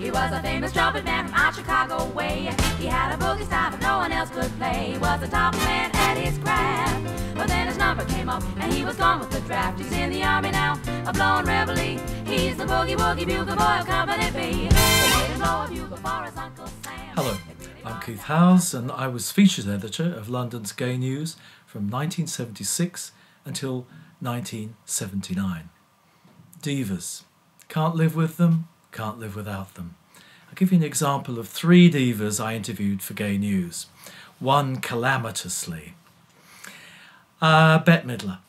He was a famous trumpet man from out Chicago way. He had a boogie style that no one else could play. He was the top man at his craft. But then his number came up and he was gone with the draft. He's in the army now, a blowing reveille. He's the boogie woogie bugle boy of Company B. They made him blow a bugle for his Uncle Sam. Hello, I'm Keith Howes and I was featured editor of London's Gay News from 1976 until 1979. Divas. Can't live with them, can't live without them. I'll give you an example of 3 divas I interviewed for Gay News. One calamitously. Bette Midler.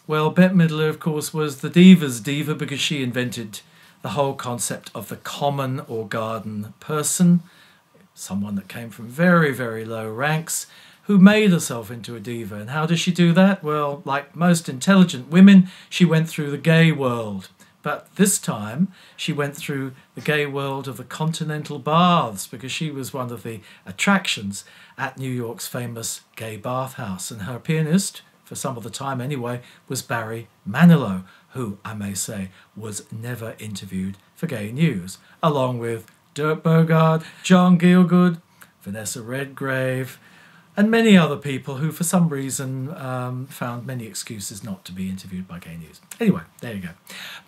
Well, Bette Midler, of course, was the diva's diva because she invented the whole concept of the common or garden person, someone that came from very, very low ranks, who made herself into a diva. And how does she do that? Well, like most intelligent women, she went through the gay world. But this time, she went through the gay world of the continental baths because she was one of the attractions at New York's famous gay bathhouse. And her pianist, for some of the time anyway, was Barry Manilow, who, I may say, was never interviewed for Gay News, along with Dirk Bogarde, John Gielgud, Vanessa Redgrave, and many other people who, for some reason, found many excuses not to be interviewed by Gay News. Anyway, there you go.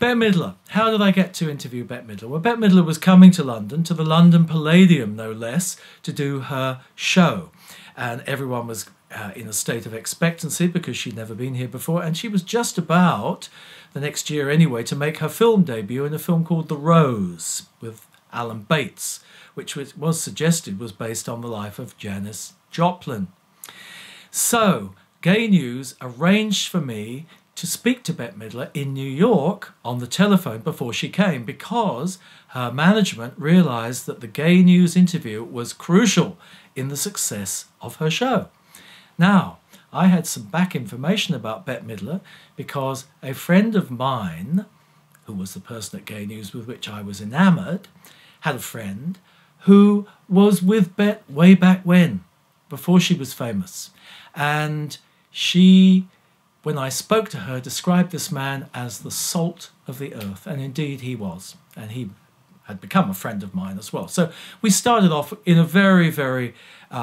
Bette Midler. How did I get to interview Bette Midler? Well, Bette Midler was coming to London, to the London Palladium, no less, to do her show. And everyone was in a state of expectancy because she'd never been here before. And she was just about, the next year anyway, to make her film debut in a film called The Rose with Alan Bates, which was suggested was based on the life of Janis Joplin. So, Gay News arranged for me to speak to Bette Midler in New York on the telephone before she came because her management realised that the Gay News interview was crucial in the success of her show. Now, I had some back information about Bette Midler because a friend of mine, who was the person at Gay News with which I was enamoured, had a friend who was with Bette way back when, before she was famous. And she, when I spoke to her, described this man as the salt of the earth. And indeed he was. And he had become a friend of mine as well. So we started off in a very, very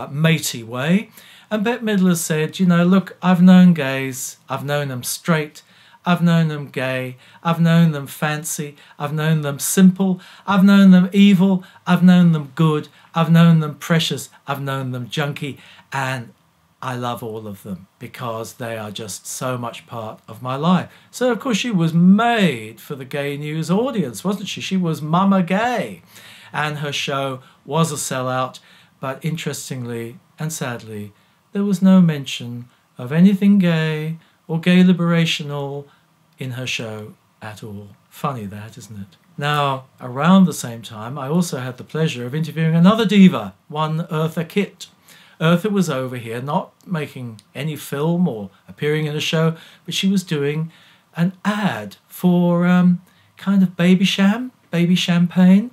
matey way. And Bette Midler said, you know, look, I've known gays, I've known them straight, I've known them gay, I've known them fancy, I've known them simple, I've known them evil, I've known them good, I've known them precious, I've known them junky, and I love all of them because they are just so much part of my life. So, of course, she was made for the Gay News audience, wasn't she? She was Mama Gay, and her show was a sellout, but interestingly and sadly, there was no mention of anything gay or gay liberational in her show at all. Funny that, isn't it? Now, around the same time, I also had the pleasure of interviewing another diva, one Eartha Kitt. Eartha was over here, not making any film or appearing in a show, but she was doing an ad for kind of baby champagne.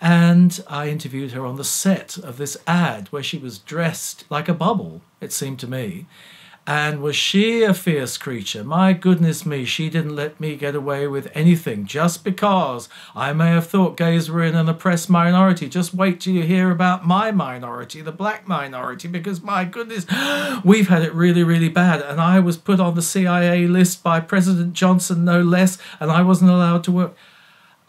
And I interviewed her on the set of this ad where she was dressed like a bubble, it seemed to me. And was she a fierce creature? My goodness me, she didn't let me get away with anything just because I may have thought gays were in an oppressed minority. Just wait till you hear about my minority, the black minority, because my goodness, we've had it really, really bad. And I was put on the CIA list by President Johnson, no less, and I wasn't allowed to work.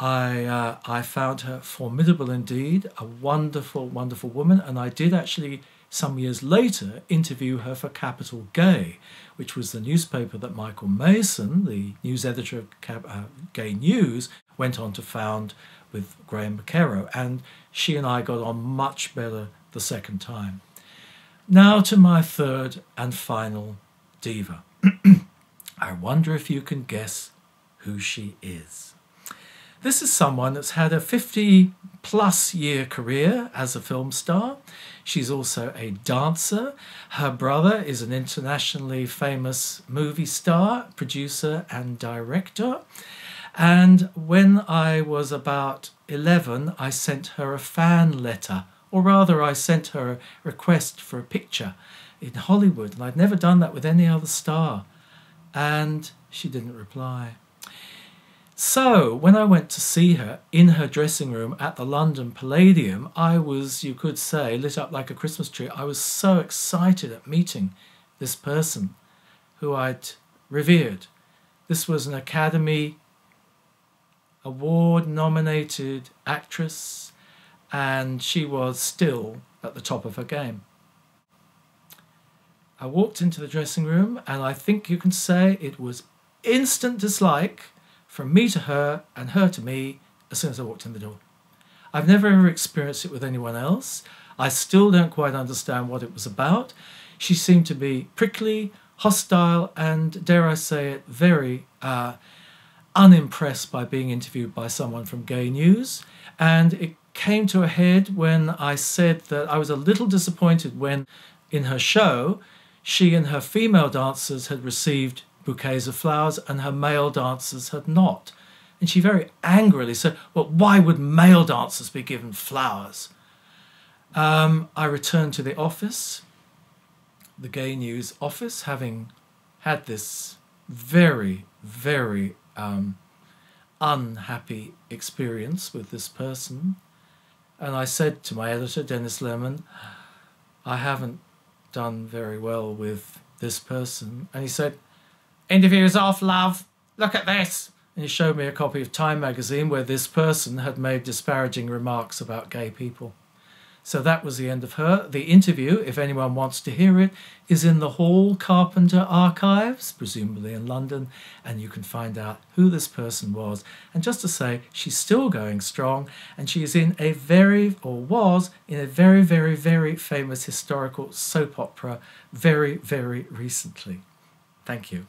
I found her formidable indeed, a wonderful, wonderful woman, and I did actually, some years later, interview her for Capital Gay, which was the newspaper that Michael Mason, the news editor of Gay News, went on to found with Graham McKerrow, and she and I got on much better the second time. Now to my third and final diva. I wonder if you can guess who she is. This is someone that's had a 50-plus year career as a film star. She's also a dancer. Her brother is an internationally famous movie star, producer and director. And when I was about 11, I sent her a fan letter, or rather I sent her a request for a picture in Hollywood, and I'd never done that with any other star. And she didn't reply. So when I went to see her in her dressing room at the London Palladium, I was, you could say, lit up like a Christmas tree. I was so excited at meeting this person who I'd revered. This was an Academy Award-nominated actress, and she was still at the top of her game. I walked into the dressing room, and I think you can say it was instant dislike from me to her and her to me as soon as I walked in the door. I've never ever experienced it with anyone else. I still don't quite understand what it was about. She seemed to be prickly, hostile, and, dare I say it, very unimpressed by being interviewed by someone from Gay News. And it came to a head when I said that I was a little disappointed when, in her show, she and her female dancers had received bouquets of flowers and her male dancers had not. And she very angrily said, well, why would male dancers be given flowers? I returned to the office, the Gay News office, having had this very, very unhappy experience with this person. And I said to my editor, Dennis Lemon, I haven't done very well with this person. And he said, interview's off, love. Look at this. And he showed me a copy of Time magazine where this person had made disparaging remarks about gay people. So that was the end of her. The interview, if anyone wants to hear it, is in the Hall Carpenter archives, presumably in London, and you can find out who this person was. And just to say, she's still going strong, and she is in a was in a very, very, very famous historical soap opera very, very recently. Thank you.